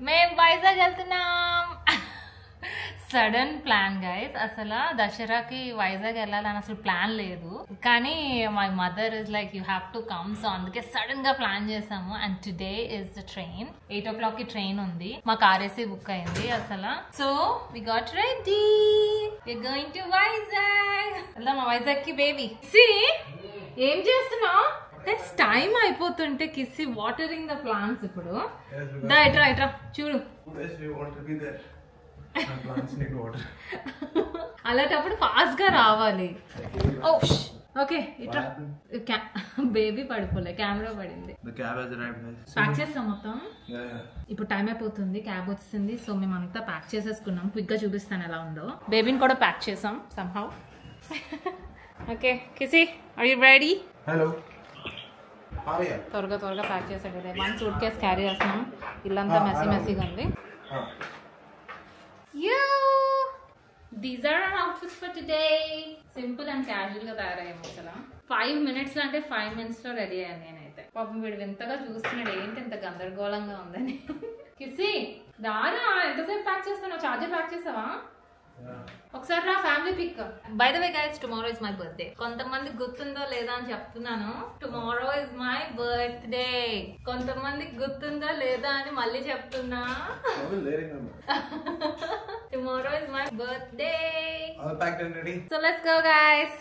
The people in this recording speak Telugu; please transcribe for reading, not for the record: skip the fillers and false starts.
మేము వైజాగ్ వెళ్తున్నాం. Sudden plan guys. అసలు దసరాకి వైజాగ్ వెళ్ళాలని అసలు ప్లాన్ లేదు, కానీ my mother is like you have to come, so అందుకే సడన్ గా ప్లాన్ చేసాము. And today is the train. 8 o'clock కి ట్రైన్ ఉంది. మాకు ఆర్ఎసీ బుక్ అయింది అసలు. So we got ready, we going to Vizag. వెళ్దాం వైజాగ్ కి బేబీ. సి ఏం చేస్తున్నావు? టైం అయిపోతుంటే కిసి వాటరింగ్ ద ప్లాంట్స్. ఇప్పుడు దా ఇట్రా ఇట్రా చూడు. అలాంటప్పుడు ఫాస్ట్ గా రావాలి. ఓకే ఇట్రా. బేబీ పడిపోలే, కెమెరా పడింది. ప్యాక్ చేస్తాం మొత్తం. ఇప్పుడు టైం అయిపోతుంది, క్యాబ్ వచ్చింది. సో మేము అంతా ప్యాక్ చేసేసుకున్నాం. క్విక్ గా చూపిస్తాను ఎలా ఉందో. బేబీని కూడా ప్యాక్ చేసాం సంహౌ. ఓకే కిసి, ఆర్ యు రెడీ? హలో. త్వరగా త్వరగా ప్యాక్ చేసాడు. 1 సూట్ కేస్ క్యారీ చేస్తున్నాం. ఇల్లంతా మెస్సీగా ఉంది. These are our outfits for today. Simple and casual గా తయారయ్యాము. అసలు 5 minutes లో అంటే 5 minutes లో రెడీ అయ్యాను నేనైతే. పాపం వీడు వింతగా చూస్తున్నాడు, ఏంటి ఇంత గందరగోళంగా ఉందని. కిసి దారా, ఎంతసేపు ప్యాక్ చేస్తాను? చార్జర్ ప్యాక్ చేసావా? ఒకసారి రా family pick. By the way guys, tomorrow is my birthday. కొంతమంది గుర్తుందో లేదా అని చెప్తున్నాను. Tomorrow is my birthday. కొంతమంది గుర్తుందా లేదా అని మళ్ళీ చెప్తున్నా. Tomorrow is my birthday. All packed and ready. So let's go guys.